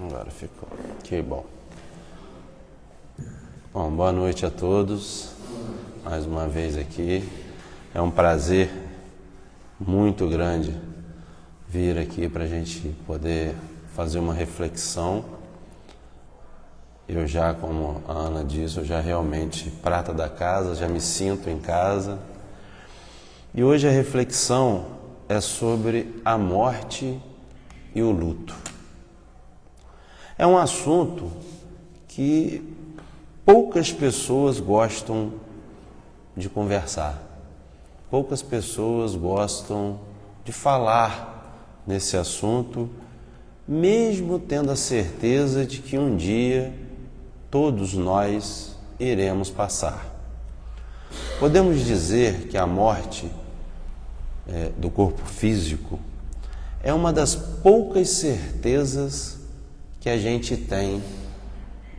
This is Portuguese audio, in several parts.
Agora ficou. Que bom. Bom, boa noite a todos. Mais uma vez aqui. É um prazer muito grande vir aqui para a gente poder fazer uma reflexão. Eu já, como a Ana disse, eu já realmente prata da casa, já me sinto em casa. E hoje a reflexão é sobre a morte e o luto. É um assunto que poucas pessoas gostam de conversar. Poucas pessoas gostam de falar nesse assunto, mesmo tendo a certeza de que um dia todos nós iremos passar. Podemos dizer que a morte do corpo físico é uma das poucas certezas que a gente tem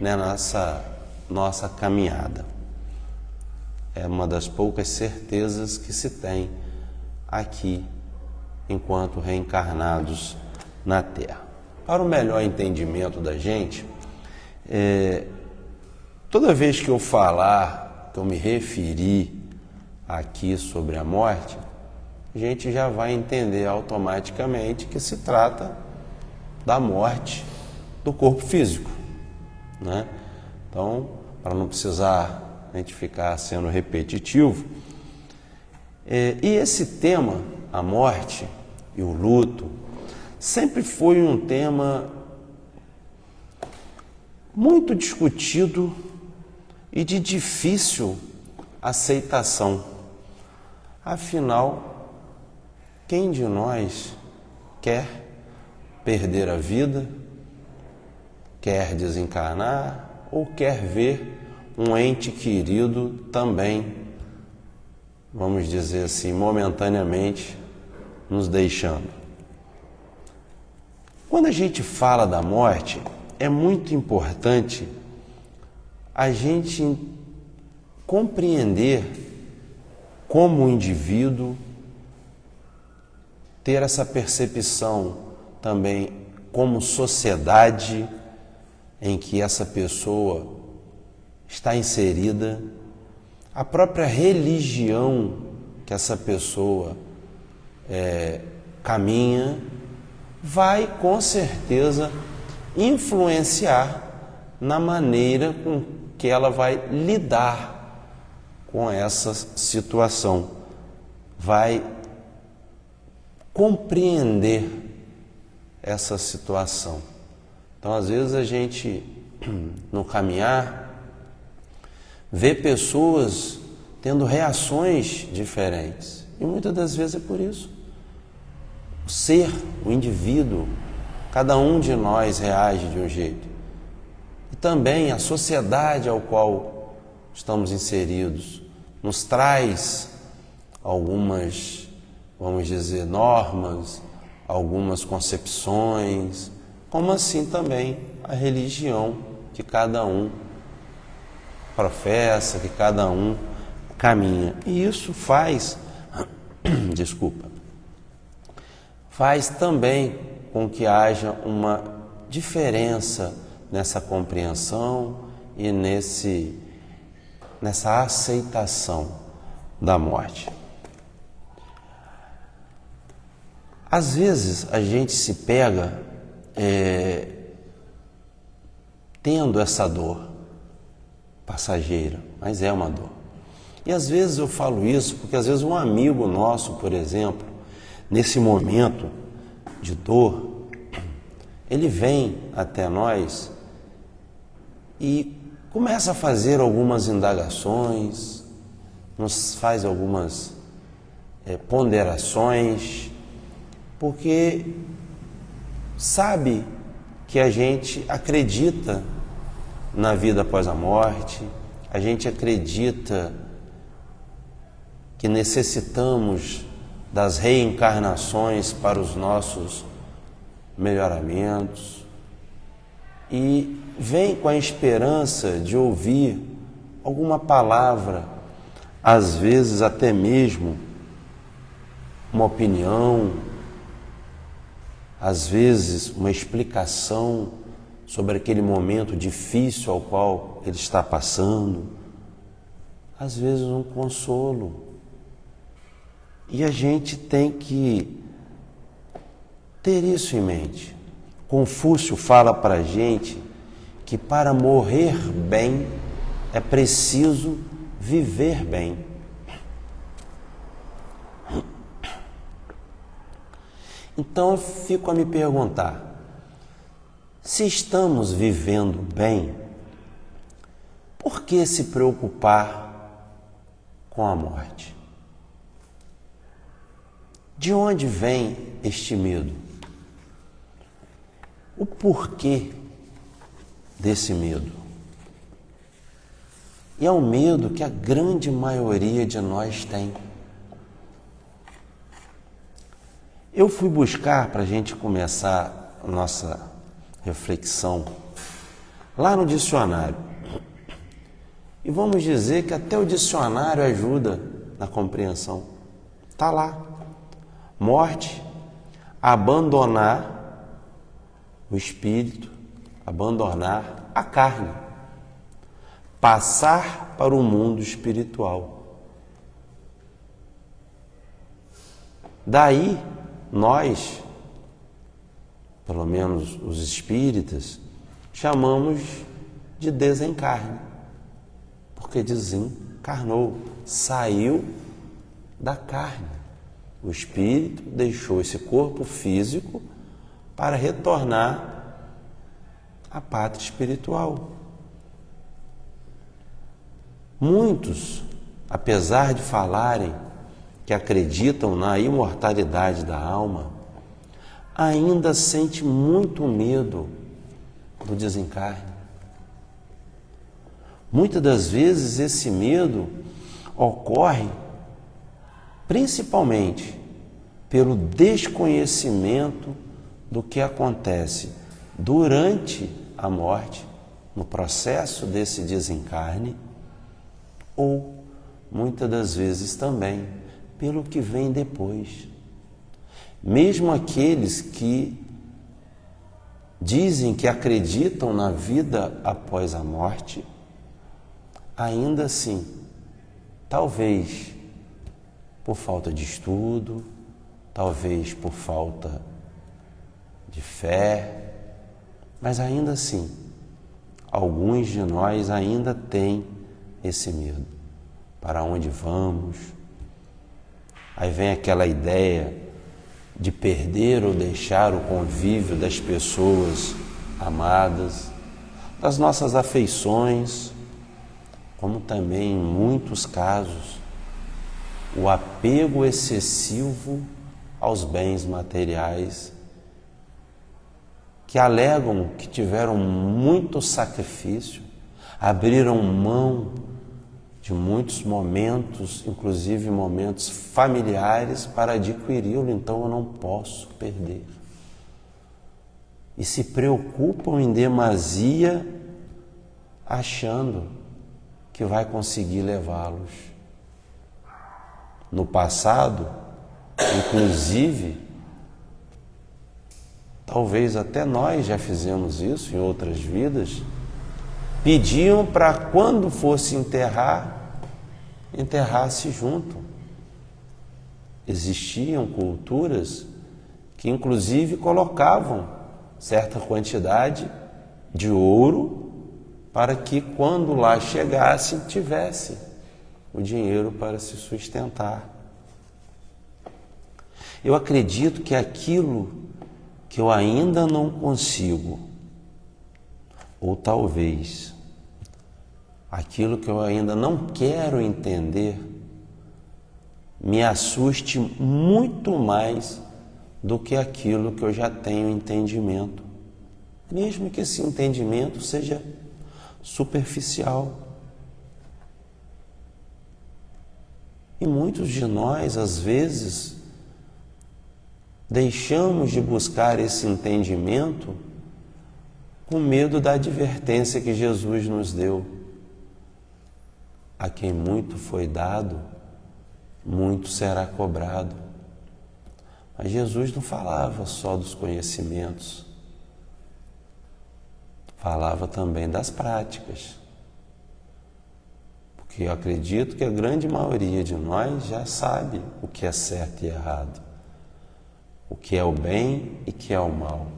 nessa nossa caminhada. É uma das poucas certezas que se tem aqui enquanto reencarnados na Terra. Para o melhor entendimento da gente, toda vez que eu falar, que eu me referir aqui sobre a morte, a gente já vai entender automaticamente que se trata da morte do corpo físico, né? Então, para não precisar a gente ficar sendo repetitivo, e esse tema, a morte e o luto, sempre foi um tema muito discutido e de difícil aceitação. Afinal, quem de nós quer perder a vida, quer desencarnar ou quer ver um ente querido também, vamos dizer assim, momentaneamente nos deixando? Quando a gente fala da morte, é muito importante a gente compreender como o indivíduo ter essa percepção também como sociedade em que essa pessoa está inserida, a própria religião que essa pessoa caminha, vai com certeza influenciar na maneira com que ela vai lidar com essa situação, vai compreender essa situação. Então, às vezes a gente, no caminhar, vê pessoas tendo reações diferentes. E muitas das vezes é por isso. O ser, o indivíduo, cada um de nós reage de um jeito. E também a sociedade ao qual estamos inseridos nos traz algumas, vamos dizer, normas, algumas concepções, como assim também a religião que cada um professa, que cada um caminha. E isso faz, faz também com que haja uma diferença nessa compreensão e nessa aceitação da morte. Às vezes a gente se pega tendo essa dor passageira, mas é uma dor. E às vezes eu falo isso porque às vezes um amigo nosso, por exemplo, nesse momento de dor, ele vem até nós e começa a fazer algumas indagações, nos faz algumas ponderações, porque sabe que a gente acredita na vida após a morte, a gente acredita que necessitamos das reencarnações para os nossos melhoramentos e vem com a esperança de ouvir alguma palavra, às vezes até mesmo uma opinião, às vezes uma explicação sobre aquele momento difícil ao qual ele está passando, às vezes um consolo. E a gente tem que ter isso em mente. Confúcio fala para a gente que para morrer bem é preciso viver bem. Então eu fico a me perguntar, se estamos vivendo bem, por que se preocupar com a morte? De onde vem este medo? O porquê desse medo? E é um medo que a grande maioria de nós tem. Eu fui buscar, para a gente começar a nossa reflexão, lá no dicionário. E vamos dizer que até o dicionário ajuda na compreensão. Está lá. Morte, abandonar o espírito, abandonar a carne, passar para o mundo espiritual. Daí, nós, pelo menos os espíritas, chamamos de desencarne, porque desencarnou, saiu da carne. O espírito deixou esse corpo físico para retornar à pátria espiritual. Muitos, apesar de falarem que acreditam na imortalidade da alma, ainda sentem muito medo do desencarne. Muitas das vezes esse medo ocorre principalmente pelo desconhecimento do que acontece durante a morte, no processo desse desencarne, ou muitas das vezes também pelo que vem depois. Mesmo aqueles que dizem que acreditam na vida após a morte, ainda assim, talvez por falta de estudo, talvez por falta de fé, mas ainda assim, alguns de nós ainda têm esse medo. Para onde vamos? Aí vem aquela ideia de perder ou deixar o convívio das pessoas amadas, das nossas afeições, como também, em muitos casos, o apego excessivo aos bens materiais, que alegam que tiveram muito sacrifício, abriram mão de muitos momentos, inclusive momentos familiares, para adquiri-lo, então eu não posso perder. E se preocupam em demasia, achando que vai conseguir levá-los. No passado, inclusive, talvez até nós já fizemos isso em outras vidas, pediam para quando fosse enterrar, enterrasse junto. Existiam culturas que inclusive colocavam certa quantidade de ouro para que quando lá chegasse tivesse o dinheiro para se sustentar. Eu acredito que aquilo que eu ainda não consigo, ou talvez aquilo que eu ainda não quero entender, me assuste muito mais do que aquilo que eu já tenho entendimento, mesmo que esse entendimento seja superficial. E muitos de nós, às vezes, deixamos de buscar esse entendimento com medo da advertência que Jesus nos deu. A quem muito foi dado, muito será cobrado. Mas Jesus não falava só dos conhecimentos. falava também das práticas. Porque eu acredito que a grande maioria de nós já sabe o que é certo e errado, o que é o bem e o que é o mal.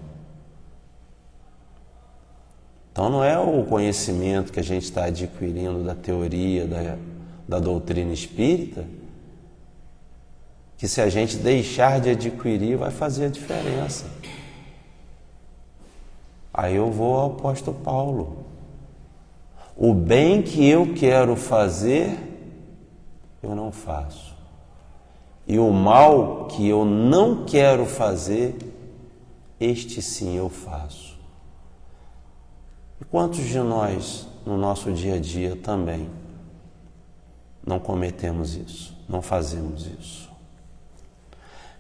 Então não é o conhecimento que a gente está adquirindo da teoria, da doutrina espírita, que se a gente deixar de adquirir vai fazer a diferença. Aí eu vou ao apóstolo Paulo. O bem que eu quero fazer, eu não faço. E o mal que eu não quero fazer, este sim eu faço. E quantos de nós, no nosso dia a dia também, não cometemos isso, não fazemos isso?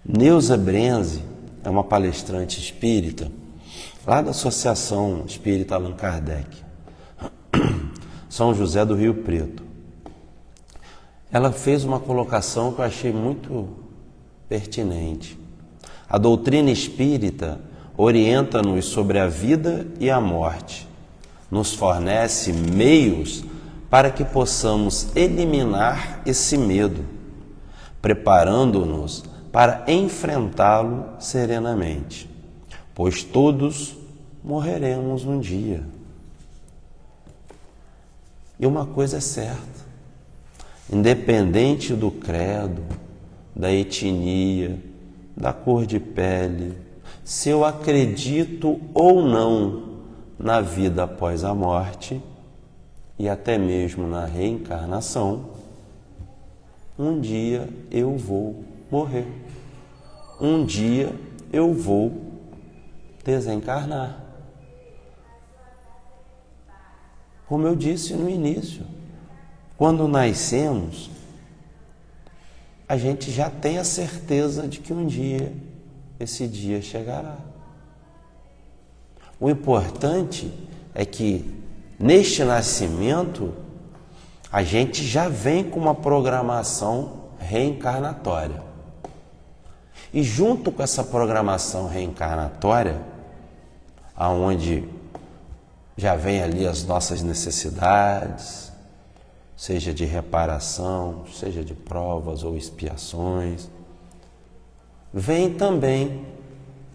Neuza Brenze é uma palestrante espírita, lá da Associação Espírita Allan Kardec, São José do Rio Preto. Ela fez uma colocação que eu achei muito pertinente. A doutrina espírita orienta-nos sobre a vida e a morte, nos fornece meios para que possamos eliminar esse medo, preparando-nos para enfrentá-lo serenamente, pois todos morreremos um dia. E uma coisa é certa, independente do credo, da etnia, da cor de pele, se eu acredito ou não na vida após a morte e até mesmo na reencarnação, um dia eu vou morrer. Um dia eu vou desencarnar. Como eu disse no início, quando nascemos, a gente já tem a certeza de que um dia esse dia chegará. O importante é que neste nascimento a gente já vem com uma programação reencarnatória. E junto com essa programação reencarnatória, aonde já vem ali as nossas necessidades, seja de reparação, seja de provas ou expiações, vem também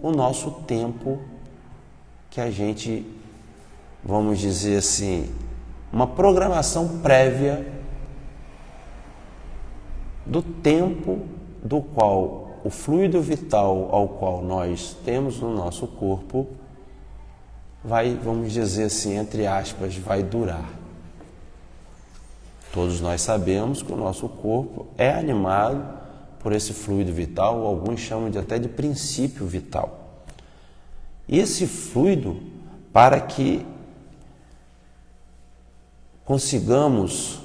o nosso tempo que a gente, vamos dizer assim, uma programação prévia do tempo do qual o fluido vital ao qual nós temos no nosso corpo vai, vamos dizer assim, entre aspas, vai durar. Todos nós sabemos que o nosso corpo é animado por esse fluido vital, alguns chamam até de princípio vital. E esse fluido, para que consigamos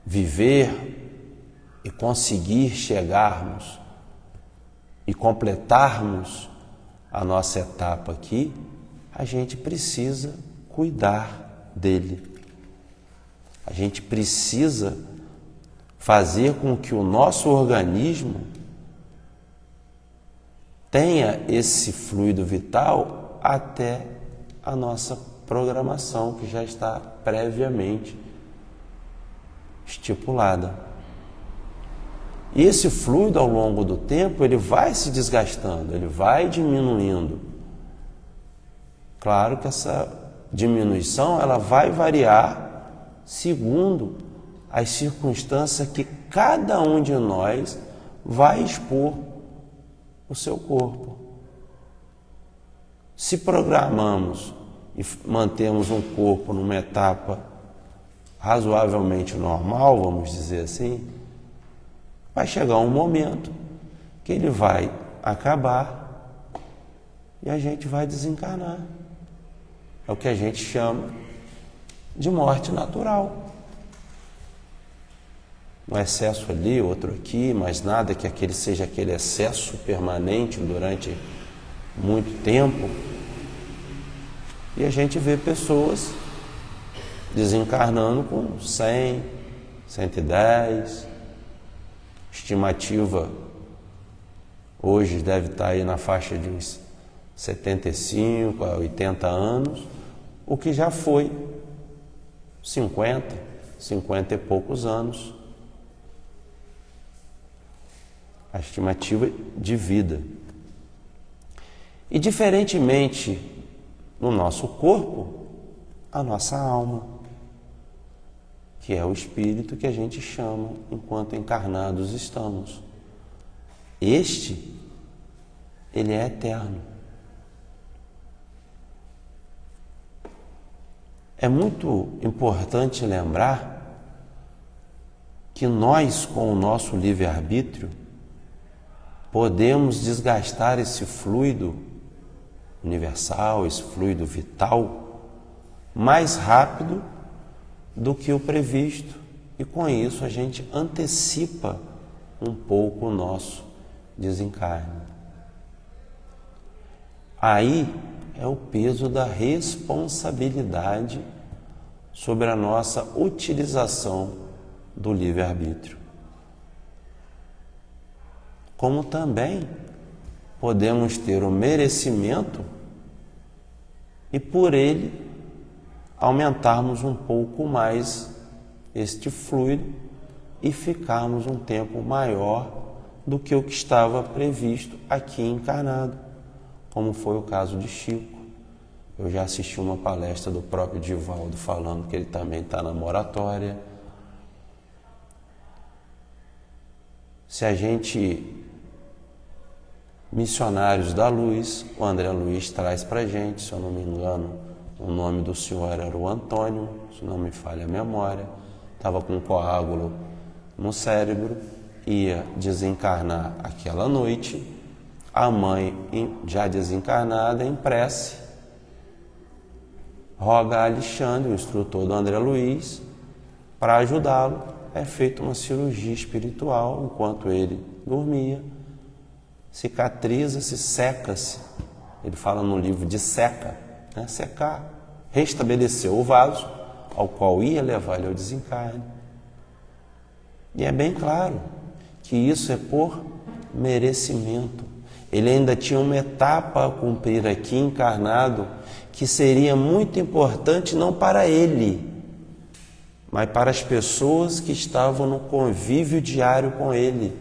viver e conseguir chegarmos e completarmos a nossa etapa aqui, a gente precisa cuidar dele. A gente precisa fazer com que o nosso organismo tenha esse fluido vital até a nossa programação, que já está previamente estipulada. E esse fluido, ao longo do tempo, ele vai se desgastando, ele vai diminuindo. Claro que essa diminuição ela vai variar segundo as circunstâncias que cada um de nós vai expor o seu corpo. Se programamos e mantemos um corpo numa etapa razoavelmente normal, vamos dizer assim, vai chegar um momento que ele vai acabar e a gente vai desencarnar. É o que a gente chama de morte natural. Um excesso ali, outro aqui, mas nada que aquele seja aquele excesso permanente durante muito tempo. E a gente vê pessoas desencarnando com 100, 110. Estimativa hoje deve estar aí na faixa de uns 75 a 80 anos, o que já foi 50 e poucos anos, a estimativa de vida. E diferentemente no nosso corpo, a nossa alma, que é o espírito que a gente chama enquanto encarnados estamos. Ele é eterno. É muito importante lembrar que nós, com o nosso livre-arbítrio, podemos desgastar esse fluido universal, esse fluido vital, mais rápido do que o previsto. E com isso a gente antecipa um pouco o nosso desencarne. Aí é o peso da responsabilidade sobre a nossa utilização do livre-arbítrio. Como também podemos ter o merecimento e por ele aumentarmos um pouco mais este fluido e ficarmos um tempo maior do que o que estava previsto aqui encarnado, como foi o caso de Chico. Eu já assisti uma palestra do próprio Divaldo falando que ele também está na moratória. Se a gente, Missionários da Luz, o André Luiz traz para a gente, se eu não me engano, o nome do senhor era o Antônio, se não me falha a memória, estava com um coágulo no cérebro, ia desencarnar aquela noite, a mãe, já desencarnada, em prece, roga a Alexandre, o instrutor do André Luiz, para ajudá-lo. É feita uma cirurgia espiritual enquanto ele dormia, cicatriza-se, seca-se. Ele fala no livro de seca, né? Secar, restabeleceu o vaso ao qual ia levar ele ao desencarne. E é bem claro que isso é por merecimento. Ele ainda tinha uma etapa a cumprir aqui encarnado que seria muito importante não para ele, mas para as pessoas que estavam no convívio diário com ele.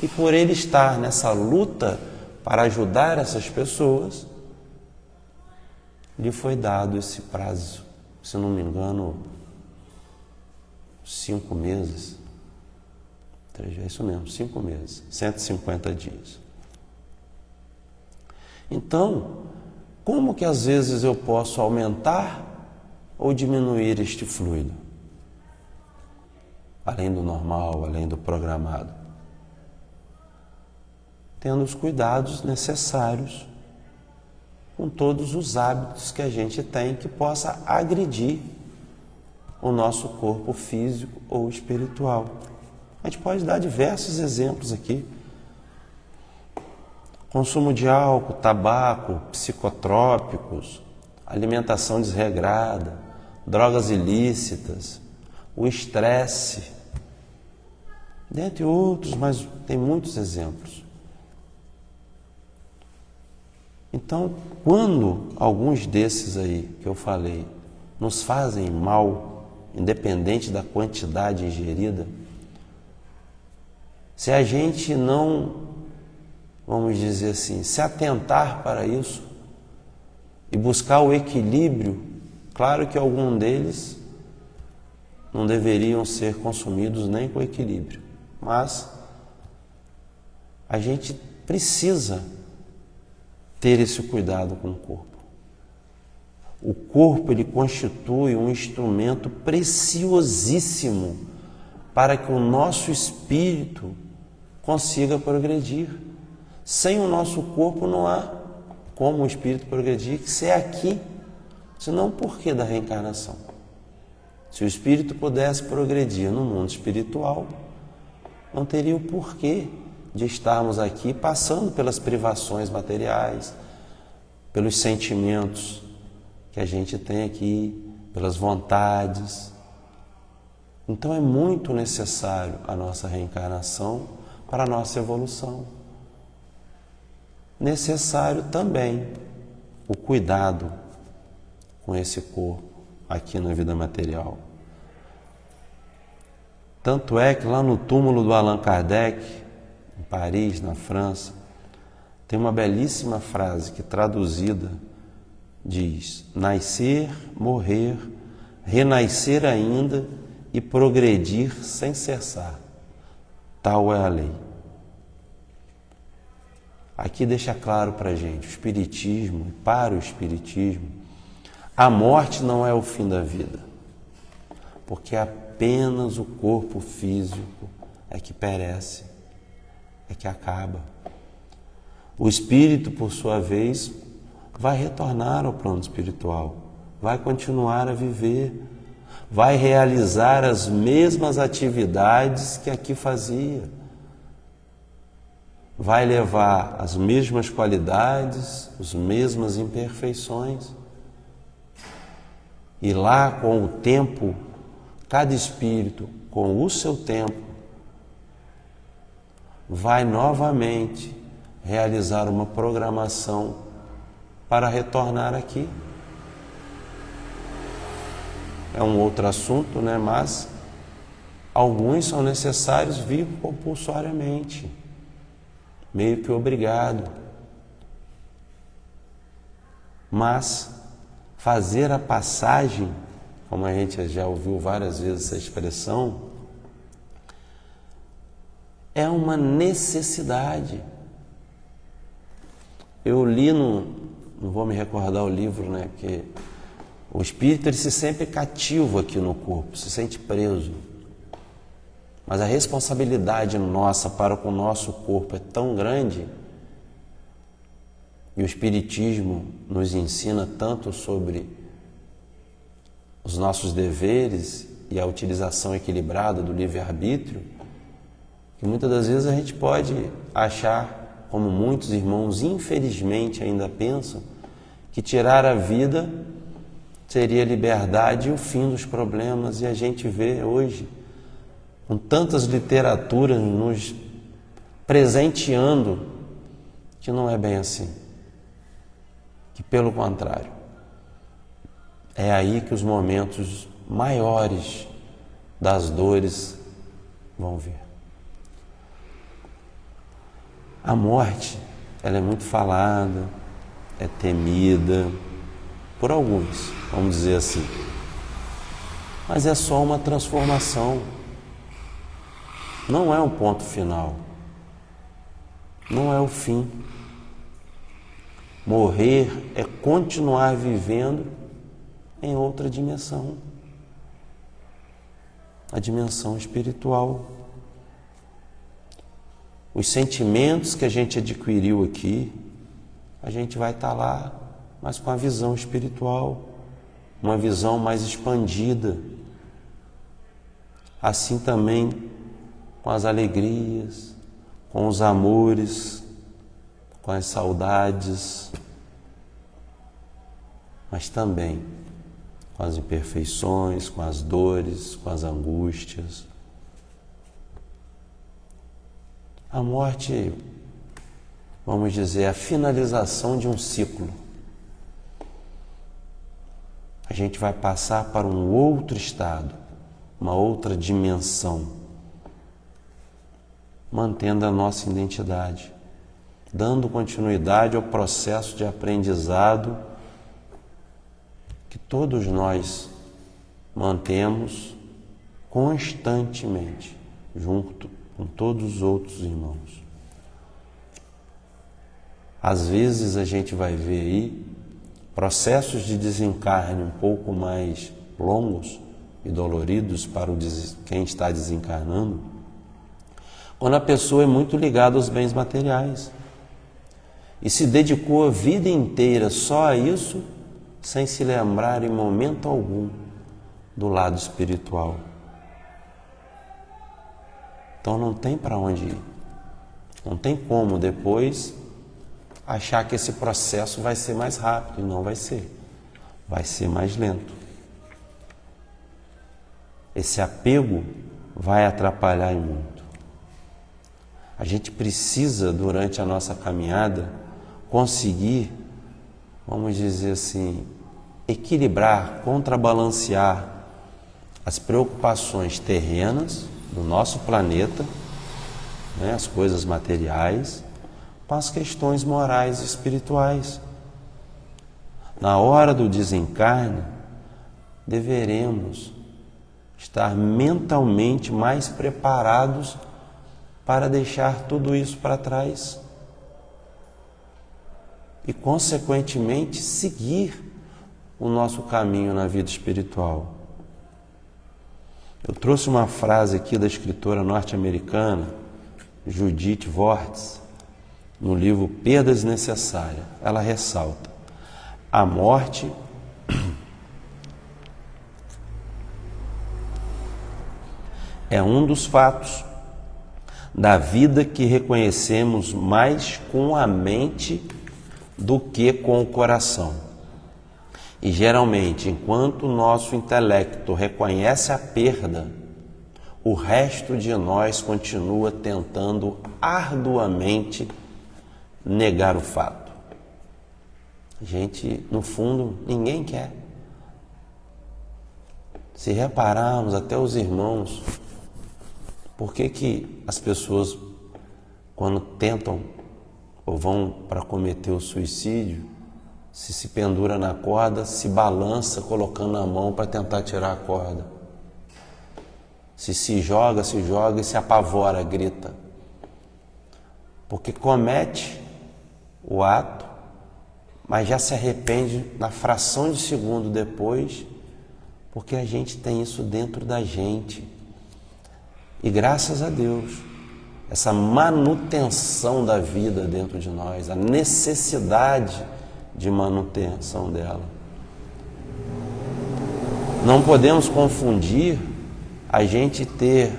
E por ele estar nessa luta para ajudar essas pessoas, lhe foi dado esse prazo, se não me engano, 5 meses. É isso mesmo, 5 meses, 150 dias. Então, como que às vezes eu posso aumentar ou diminuir este fluido? Além do normal, além do programado. Tendo os cuidados necessários com todos os hábitos que a gente tem que possa agredir o nosso corpo físico ou espiritual. A gente pode dar diversos exemplos aqui. Consumo de álcool, tabaco, psicotrópicos, alimentação desregrada, drogas ilícitas, o estresse, dentre outros, mas tem muitos exemplos. Então, quando alguns desses aí que eu falei nos fazem mal, independente da quantidade ingerida, se a gente não, vamos dizer assim, se atentar para isso e buscar o equilíbrio, claro que algum deles não deveriam ser consumidos nem com equilíbrio, mas a gente precisa ter esse cuidado com o corpo. O corpo, ele constitui um instrumento preciosíssimo para que o nosso espírito consiga progredir. Sem o nosso corpo não há como o espírito progredir, que se é aqui, senão por que da reencarnação? Se o espírito pudesse progredir no mundo espiritual, não teria o porquê de estarmos aqui passando pelas privações materiais, pelos sentimentos que a gente tem aqui, pelas vontades. Então é muito necessário a nossa reencarnação para a nossa evolução. Necessário também o cuidado com esse corpo aqui na vida material. Tanto é que lá no túmulo do Allan Kardec, em Paris, na França, tem uma belíssima frase que, traduzida, diz: nascer, morrer, renascer ainda e progredir sem cessar. Tal é a lei. Aqui deixa claro para a gente, o Espiritismo, para o Espiritismo, a morte não é o fim da vida, porque apenas o corpo físico é que perece, é que acaba. O espírito, por sua vez, vai retornar ao plano espiritual, vai continuar a viver, vai realizar as mesmas atividades que aqui fazia, vai levar as mesmas qualidades, as mesmas imperfeições. E lá, com o tempo, cada espírito, com o seu tempo, vai novamente realizar uma programação para retornar aqui. É um outro assunto, né? Mas alguns são necessários vir compulsoriamente, meio que obrigado. Mas fazer a passagem, como a gente já ouviu várias vezes essa expressão, é uma necessidade. Eu li não vou me recordar o livro, né? Porque o espírito ele se sente cativo aqui no corpo, se sente preso. Mas a responsabilidade nossa para com o nosso corpo é tão grande, e o Espiritismo nos ensina tanto sobre os nossos deveres e a utilização equilibrada do livre-arbítrio, que muitas das vezes a gente pode achar, como muitos irmãos infelizmente ainda pensam, que tirar a vida seria a liberdade e o fim dos problemas, e a gente vê hoje, com tantas literaturas nos presenteando, que não é bem assim, que pelo contrário, é aí que os momentos maiores das dores vão vir. A morte, ela é muito falada, é temida por alguns, vamos dizer assim. Mas é só uma transformação. Não é um ponto final. Não é o fim. Morrer é continuar vivendo em outra dimensão. A dimensão espiritual. Os sentimentos que a gente adquiriu aqui, a gente vai estar lá, mas com a visão espiritual, uma visão mais expandida. Assim também com as alegrias, com os amores, com as saudades, mas também com as imperfeições, com as dores, com as angústias. A morte, vamos dizer, é a finalização de um ciclo. A gente vai passar para um outro estado, uma outra dimensão, mantendo a nossa identidade, dando continuidade ao processo de aprendizado que todos nós mantemos constantemente, junto com todos os outros irmãos. Às vezes a gente vai ver aí processos de desencarne um pouco mais longos e doloridos para quem está desencarnando, quando a pessoa é muito ligada aos bens materiais e se dedicou a vida inteira só a isso, sem se lembrar em momento algum do lado espiritual. Então não tem para onde ir. Não tem como depois achar que esse processo vai ser mais rápido. E não vai ser. Vai ser mais lento. Esse apego vai atrapalhar muito. A gente precisa, durante a nossa caminhada, conseguir, vamos dizer assim, equilibrar, contrabalancear as preocupações terrenas do nosso planeta, né, as coisas materiais, com as questões morais e espirituais. Na hora do desencarne, deveremos estar mentalmente mais preparados para deixar tudo isso para trás e, consequentemente, seguir o nosso caminho na vida espiritual. Eu trouxe uma frase aqui da escritora norte-americana Judith Vortz, no livro Perda Desnecessária. Ela ressalta: a morte é um dos fatos da vida que reconhecemos mais com a mente do que com o coração. E geralmente, enquanto o nosso intelecto reconhece a perda, o resto de nós continua tentando arduamente negar o fato. Gente, no fundo, ninguém quer. Se repararmos, até os irmãos, por que as pessoas, quando tentam ou vão para cometer o suicídio, se pendura na corda, se balança colocando a mão para tentar tirar a corda? Se joga e se apavora, grita. Porque comete o ato, mas já se arrepende na fração de segundo depois, porque a gente tem isso dentro da gente. E graças a Deus, essa manutenção da vida dentro de nós, a necessidade de manutenção dela. Não podemos confundir a gente ter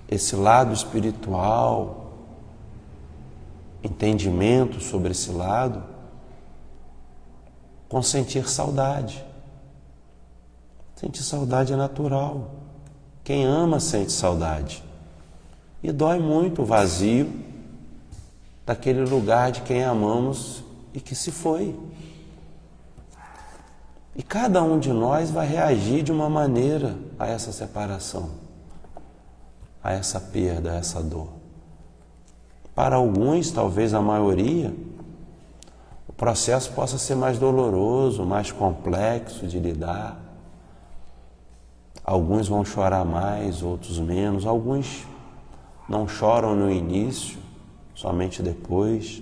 esse lado espiritual, entendimento sobre esse lado, com sentir saudade. Sentir saudade é natural. Quem ama sente saudade. E dói muito o vazio daquele lugar de quem amamos e que se foi. E cada um de nós vai reagir de uma maneira a essa separação, a essa perda, a essa dor. Para alguns, talvez a maioria, o processo possa ser mais doloroso, mais complexo de lidar. Alguns vão chorar mais, outros menos. Alguns não choram no início, somente depois.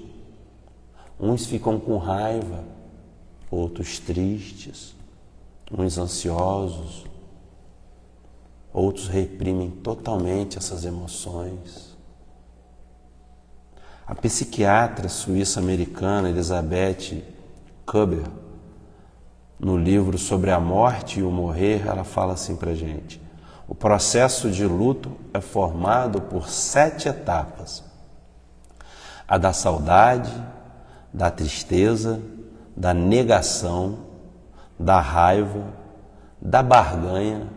Uns ficam com raiva, outros tristes, uns ansiosos, outros reprimem totalmente essas emoções. A psiquiatra suíça-americana Elizabeth Kubler, no livro sobre a morte e o morrer, ela fala assim pra gente: o processo de luto é formado por 7 etapas: a da saudade, da tristeza, da negação, da raiva, da barganha,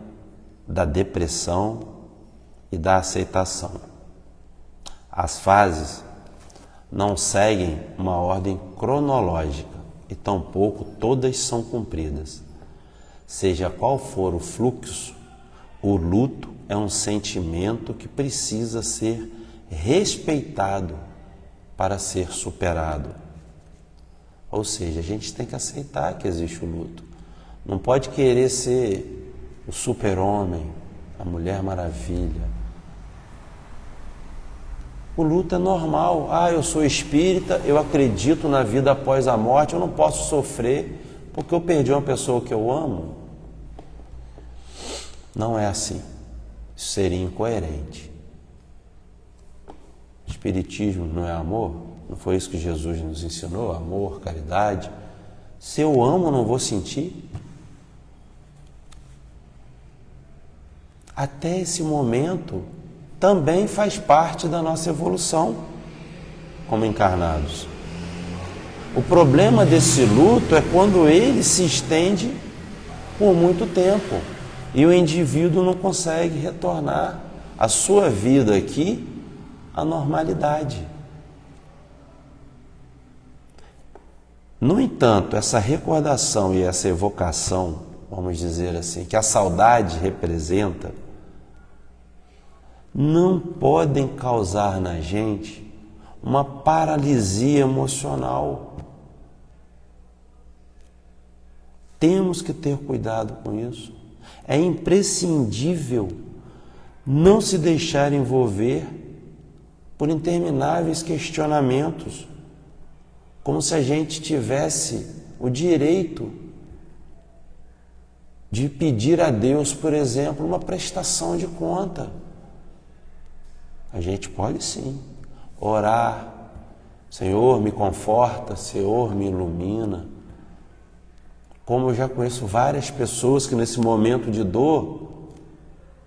da depressão e da aceitação. As fases não seguem uma ordem cronológica e tampouco todas são cumpridas. Seja qual for o fluxo, o luto é um sentimento que precisa ser respeitado para ser superado. Ou seja, a gente tem que aceitar que existe o luto. Não pode querer ser o super-homem, a Mulher Maravilha. O luto é normal. Eu sou espírita, eu acredito na vida após a morte, eu não posso sofrer porque eu perdi uma pessoa que eu amo. Não é assim. Isso seria incoerente. Espiritismo não é amor? Não foi isso que Jesus nos ensinou? Amor, caridade. Se eu amo, não vou sentir? Até esse momento, também faz parte da nossa evolução como encarnados. O problema desse luto é quando ele se estende por muito tempo e o indivíduo não consegue retornar a sua vida aqui à normalidade. No entanto, essa recordação e essa evocação, vamos dizer assim, que a saudade representa, não podem causar na gente uma paralisia emocional. Temos que ter cuidado com isso. É imprescindível não se deixar envolver por intermináveis questionamentos, como se a gente tivesse o direito de pedir a Deus, por exemplo, uma prestação de conta. A gente pode sim orar, Senhor, me conforta, Senhor, me ilumina. Como eu já conheço várias pessoas que nesse momento de dor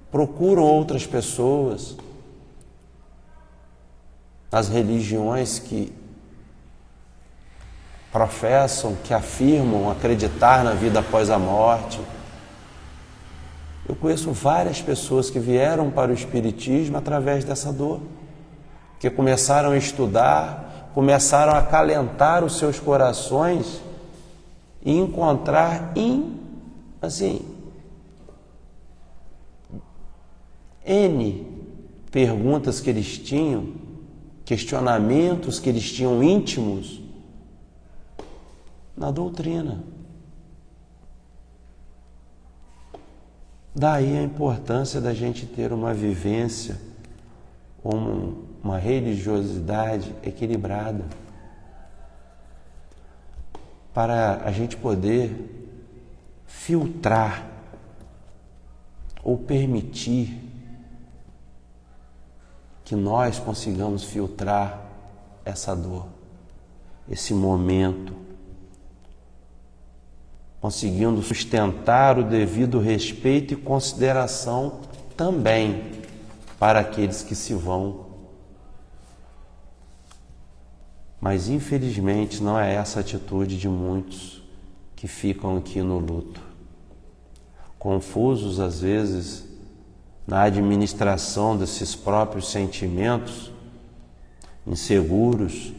procuram outras pessoas nas religiões que professam, que afirmam acreditar na vida após a morte. Eu conheço várias pessoas que vieram para o Espiritismo através dessa dor, que começaram a estudar, começaram a acalentar os seus corações e encontrar N perguntas que eles tinham, questionamentos que eles tinham íntimos na doutrina. Daí a importância da gente ter uma vivência, uma religiosidade equilibrada, para a gente poder filtrar ou permitir que nós consigamos filtrar essa dor, esse momento, conseguindo sustentar o devido respeito e consideração também para aqueles que se vão. Mas infelizmente não é essa a atitude de muitos que ficam aqui no luto, confusos às vezes na administração desses próprios sentimentos, inseguros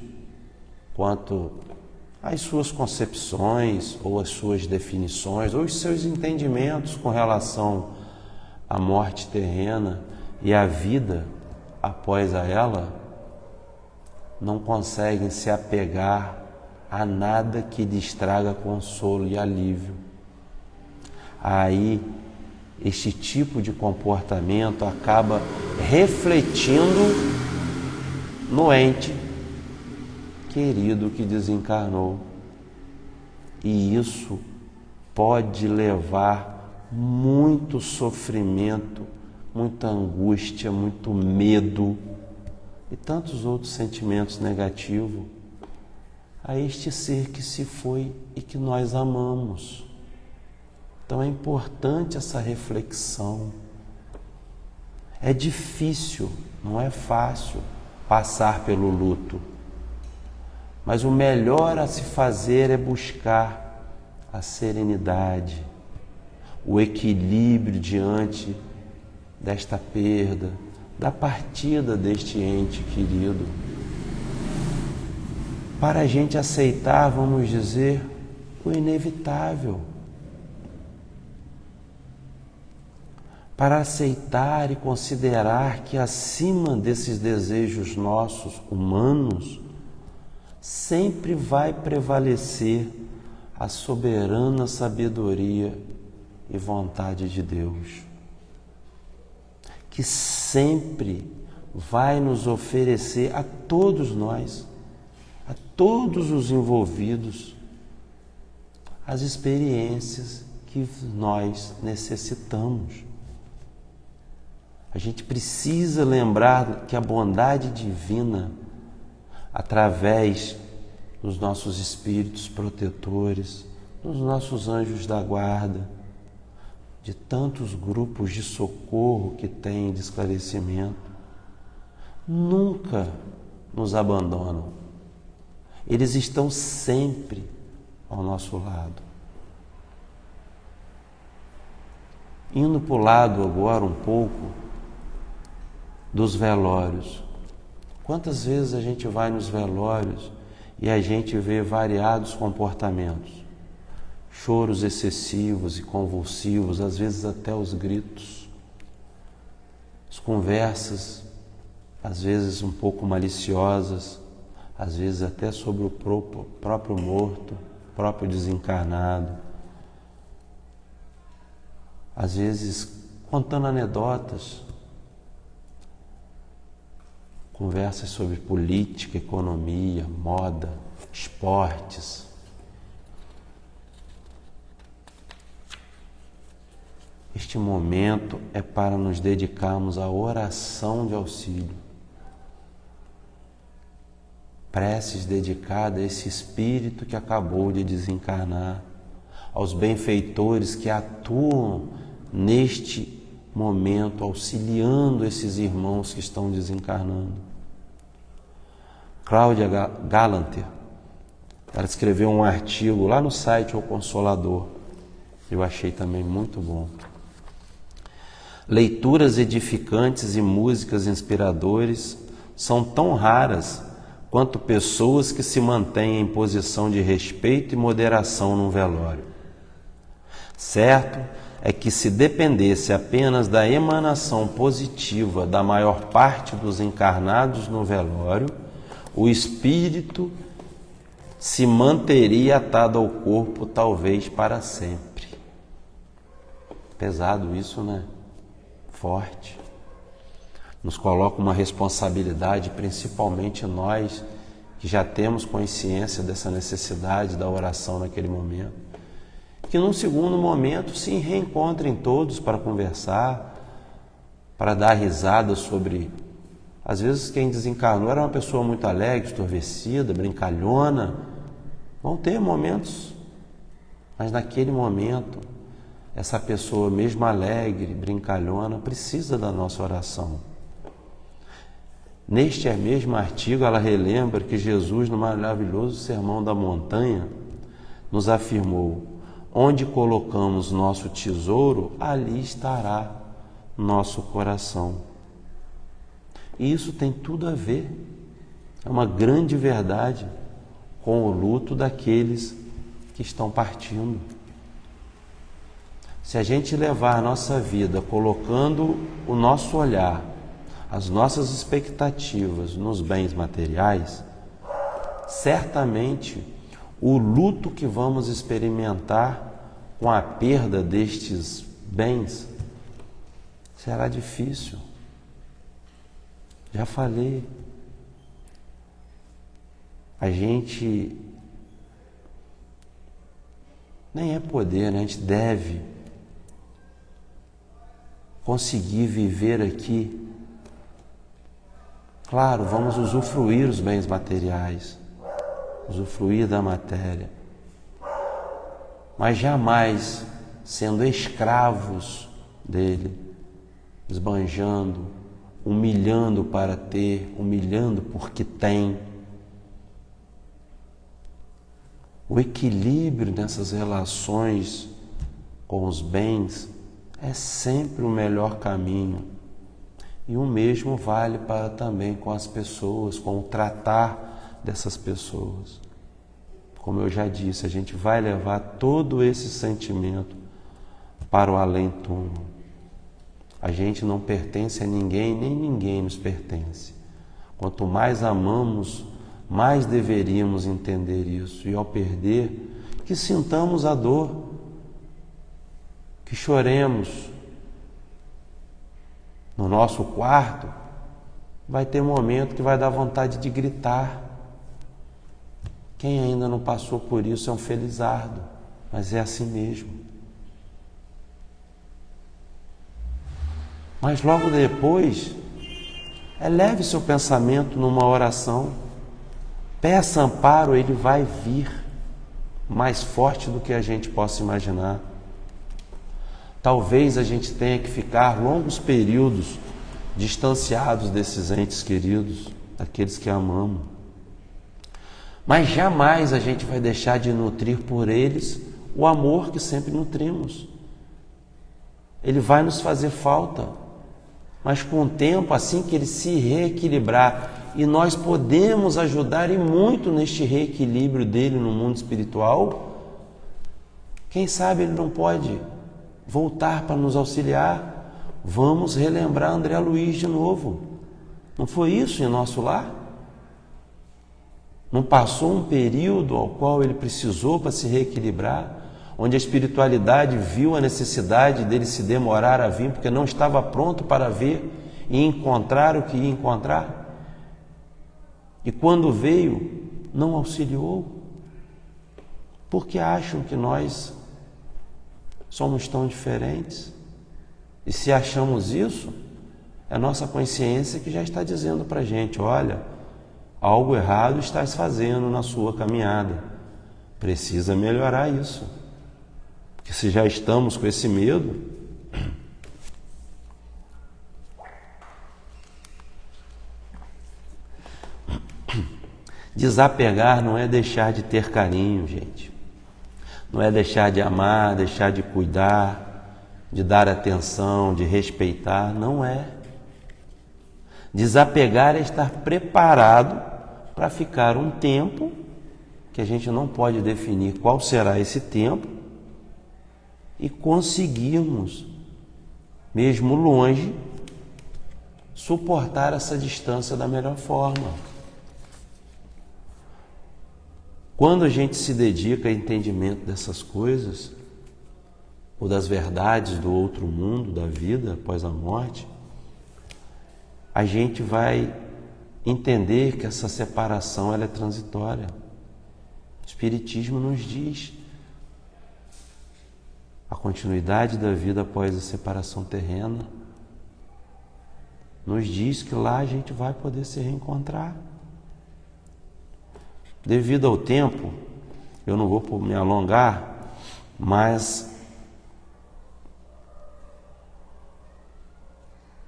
quanto às suas concepções ou às suas definições ou os seus entendimentos com relação à morte terrena e à vida após a ela, não conseguem se apegar a nada que lhes traga consolo e alívio. Aí, este tipo de comportamento acaba refletindo no ente querido que desencarnou. E isso pode levar muito sofrimento, muita angústia, muito medo e tantos outros sentimentos negativos a este ser que se foi e que nós amamos. Então é importante essa reflexão. É difícil, não é fácil passar pelo luto, mas o melhor a se fazer é buscar a serenidade, o equilíbrio diante desta perda, da partida deste ente querido, para a gente aceitar, vamos dizer, o inevitável, para aceitar e considerar que acima desses desejos nossos humanos sempre vai prevalecer a soberana sabedoria e vontade de Deus, que sempre vai nos oferecer a todos nós, a todos os envolvidos, as experiências que nós necessitamos. A gente precisa lembrar que a bondade divina, através dos nossos espíritos protetores, dos nossos anjos da guarda, de tantos grupos de socorro que tem de esclarecimento, nunca nos abandonam. Eles estão sempre ao nosso lado. Indo para o lado agora um pouco dos velórios. Quantas vezes a gente vai nos velórios e a gente vê variados comportamentos, choros excessivos e convulsivos, às vezes até os gritos, as conversas, às vezes um pouco maliciosas, às vezes até sobre o próprio morto, próprio desencarnado, às vezes contando anedotas, conversas sobre política, economia, moda, esportes. Este momento é para nos dedicarmos à oração de auxílio. Preces dedicada a esse espírito que acabou de desencarnar, aos benfeitores que atuam neste momento, auxiliando esses irmãos que estão desencarnando. Cláudia Galanter, ela escreveu um artigo lá no site O Consolador, eu achei também muito bom. Leituras edificantes e músicas inspiradoras são tão raras quanto pessoas que se mantêm em posição de respeito e moderação num velório. Certo é que se dependesse apenas da emanação positiva da maior parte dos encarnados no velório, o espírito se manteria atado ao corpo talvez para sempre. Pesado isso, né? Forte. Nos coloca uma responsabilidade, principalmente nós que já temos consciência dessa necessidade da oração naquele momento, que num segundo momento se reencontrem todos para conversar, para dar risada sobre... Às vezes quem desencarnou era uma pessoa muito alegre, estorvecida, brincalhona. Vão ter momentos, mas naquele momento, essa pessoa mesmo alegre, brincalhona, precisa da nossa oração. Neste mesmo artigo, ela relembra que Jesus, no maravilhoso Sermão da Montanha, nos afirmou: onde colocamos nosso tesouro, ali estará nosso coração. E isso tem tudo a ver, é uma grande verdade, com o luto daqueles que estão partindo. Se a gente levar a nossa vida colocando o nosso olhar, as nossas expectativas nos bens materiais, certamente o luto que vamos experimentar com a perda destes bens será difícil. Já falei, a gente nem é poder, né? A gente deve conseguir viver aqui. Claro, vamos usufruir os bens materiais, usufruir da matéria, mas jamais sendo escravos dele, esbanjando, humilhando para ter, humilhando porque tem. O equilíbrio nessas relações com os bens é sempre o melhor caminho. E o mesmo vale para também com as pessoas, com o tratar dessas pessoas. Como eu já disse, a gente vai levar todo esse sentimento para o além-túmulo. A gente não pertence a ninguém, nem ninguém nos pertence. Quanto mais amamos, mais deveríamos entender isso. E ao perder, que sintamos a dor, que choremos. No nosso quarto, vai ter momento que vai dar vontade de gritar. Quem ainda não passou por isso é um felizardo, mas é assim mesmo. Mas logo depois, eleve seu pensamento numa oração, peça amparo, ele vai vir mais forte do que a gente possa imaginar. Talvez a gente tenha que ficar longos períodos distanciados desses entes queridos, daqueles que amamos. Mas jamais a gente vai deixar de nutrir por eles o amor que sempre nutrimos. Ele vai nos fazer falta, mas com o tempo, assim que ele se reequilibrar e nós podemos ajudar e muito neste reequilíbrio dele no mundo espiritual. Quem sabe ele não pode voltar para nos auxiliar? Vamos relembrar André Luiz de novo. Não foi isso em nosso lar? Não passou um período ao qual ele precisou para se reequilibrar, onde a espiritualidade viu a necessidade dele se demorar a vir, porque não estava pronto para ver e encontrar o que ia encontrar? E quando veio, não auxiliou? Porque acham que nós somos tão diferentes? E se achamos isso, é nossa consciência que já está dizendo para a gente: olha, algo errado estás fazendo na sua caminhada, precisa melhorar isso. Porque se já estamos com esse medo, desapegar não é deixar de ter carinho, gente. Não é deixar de amar, deixar de cuidar, de dar atenção, de respeitar. Não é. Desapegar é estar preparado para ficar um tempo, que a gente não pode definir qual será esse tempo, e conseguirmos, mesmo longe, suportar essa distância da melhor forma. Quando a gente se dedica ao entendimento dessas coisas, ou das verdades do outro mundo, da vida após a morte, a gente vai entender que essa separação ela é transitória. O Espiritismo nos diz a continuidade da vida após a separação terrena. Nos diz que lá a gente vai poder se reencontrar. Devido ao tempo, eu não vou me alongar, mas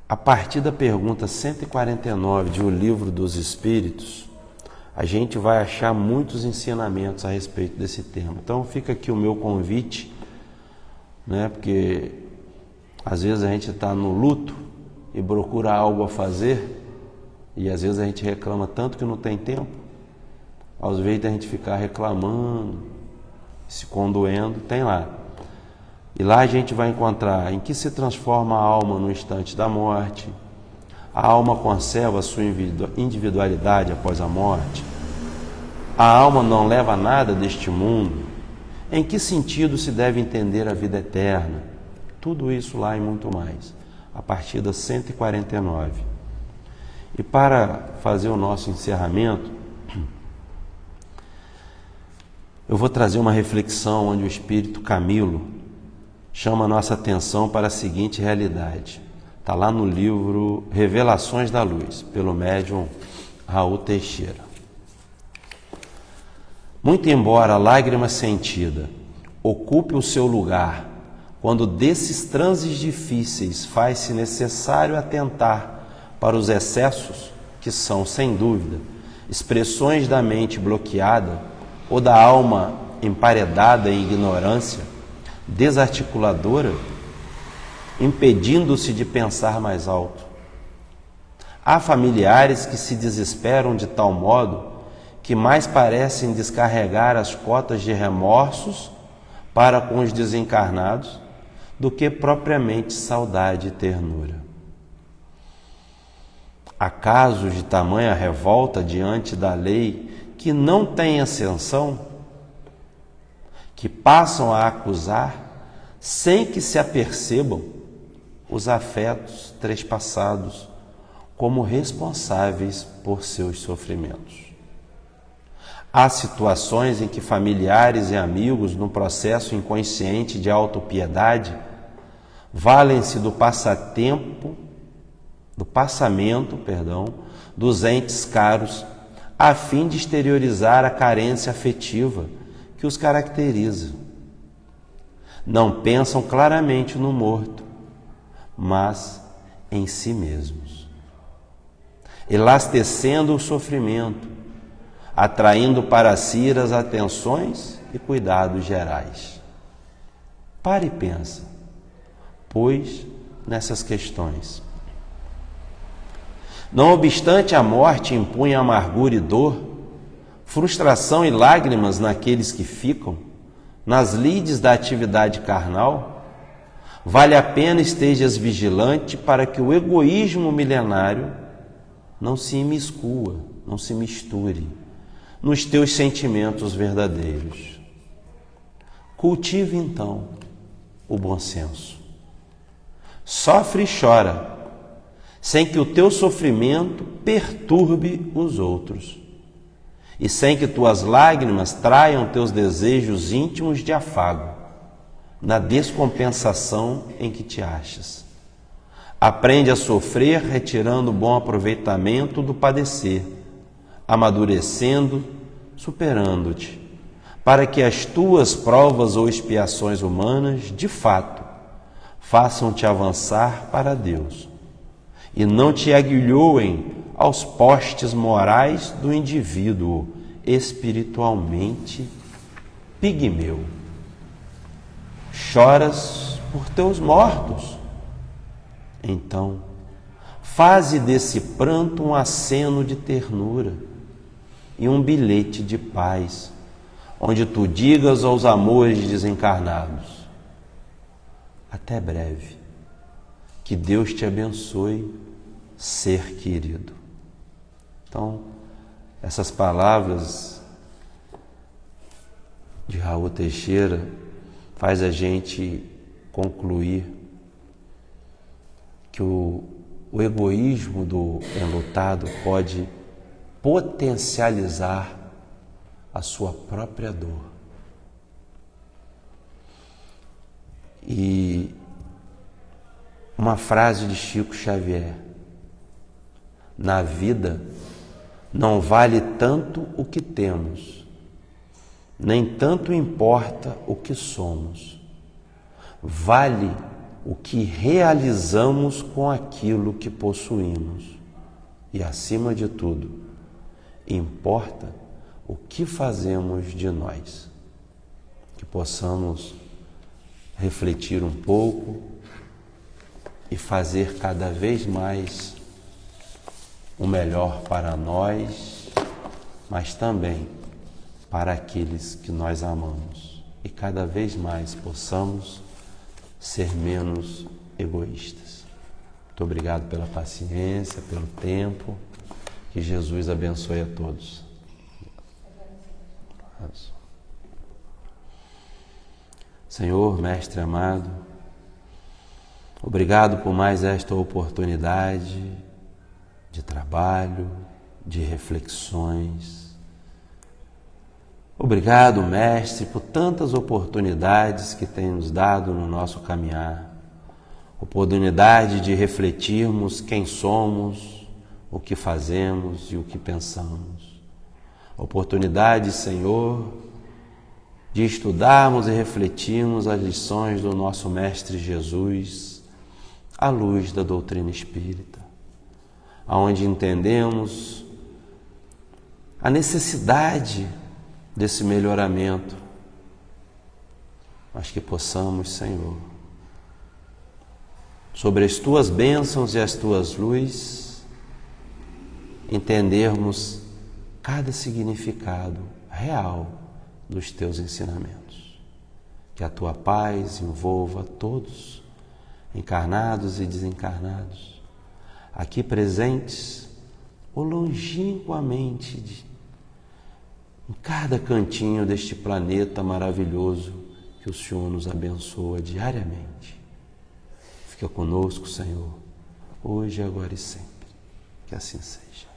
a partir da pergunta 149 de O Livro dos Espíritos, a gente vai achar muitos ensinamentos a respeito desse tema. Então fica aqui o meu convite, né? Porque às vezes a gente está no luto e procura algo a fazer, e às vezes a gente reclama tanto que não tem tempo. Ao invés de a gente ficar reclamando, se condoendo, tem lá. E lá a gente vai encontrar em que se transforma a alma no instante da morte. A alma conserva a sua individualidade após a morte. A alma não leva nada deste mundo. Em que sentido se deve entender a vida eterna? Tudo isso lá e muito mais, a partir da 149. E para fazer o nosso encerramento, eu vou trazer uma reflexão onde o Espírito Camilo chama a nossa atenção para a seguinte realidade. Está lá no livro Revelações da Luz, pelo médium Raul Teixeira. Muito embora a lágrima sentida ocupe o seu lugar, quando desses transes difíceis faz-se necessário atentar para os excessos, que são, sem dúvida, expressões da mente bloqueada, ou da alma emparedada em ignorância, desarticuladora, impedindo-se de pensar mais alto. Há familiares que se desesperam de tal modo que mais parecem descarregar as cotas de remorsos para com os desencarnados do que propriamente saudade e ternura. Há casos de tamanha revolta diante da lei que não têm ascensão, que passam a acusar, sem que se apercebam, os afetos trespassados como responsáveis por seus sofrimentos. Há situações em que familiares e amigos, no processo inconsciente de autopiedade, valem-se do passamento, dos entes caros, a fim de exteriorizar a carência afetiva que os caracteriza. Não pensam claramente no morto, mas em si mesmos, elastecendo o sofrimento, atraindo para si as atenções e cuidados gerais. Pare e pensa, pois, nessas questões. Não obstante, a morte impunha amargura e dor, frustração e lágrimas naqueles que ficam, nas lides da atividade carnal. Vale a pena estejas vigilante para que o egoísmo milenário não se imiscua, não se misture nos teus sentimentos verdadeiros. Cultive então o bom senso. Sofre e chora, sem que o teu sofrimento perturbe os outros, e sem que tuas lágrimas traiam teus desejos íntimos de afago, na descompensação em que te achas. Aprende a sofrer, retirando o bom aproveitamento do padecer, amadurecendo, superando-te, para que as tuas provas ou expiações humanas, de fato, façam-te avançar para Deus, e não te aguilhoem aos postes morais do indivíduo espiritualmente pigmeu. Choras por teus mortos? Então, faze desse pranto um aceno de ternura e um bilhete de paz, onde tu digas aos amores desencarnados: até breve, que Deus te abençoe, ser querido. Então, essas palavras de Raul Teixeira faz a gente concluir que o egoísmo do enlutado pode potencializar a sua própria dor. E uma frase de Chico Xavier: na vida não vale tanto o que temos, nem tanto importa o que somos. Vale o que realizamos com aquilo que possuímos. E, acima de tudo, importa o que fazemos de nós. Que possamos refletir um pouco e fazer cada vez mais o melhor para nós, mas também para aqueles que nós amamos. E cada vez mais possamos ser menos egoístas. Muito obrigado pela paciência, pelo tempo. Que Jesus abençoe a todos. Senhor, Mestre amado, obrigado por mais esta oportunidade de trabalho, de reflexões. Obrigado, Mestre, por tantas oportunidades que tem nos dado no nosso caminhar. Oportunidade de refletirmos quem somos, o que fazemos e o que pensamos. Oportunidade, Senhor, de estudarmos e refletirmos as lições do nosso Mestre Jesus à luz da doutrina espírita, aonde entendemos a necessidade desse melhoramento, mas que possamos, Senhor, sobre as Tuas bênçãos e as Tuas luzes, entendermos cada significado real dos Teus ensinamentos. Que a Tua paz envolva todos, encarnados e desencarnados, aqui presentes ou longínquamente, em cada cantinho deste planeta maravilhoso que o Senhor nos abençoa diariamente. Fica conosco, Senhor, hoje, agora e sempre. Que assim seja.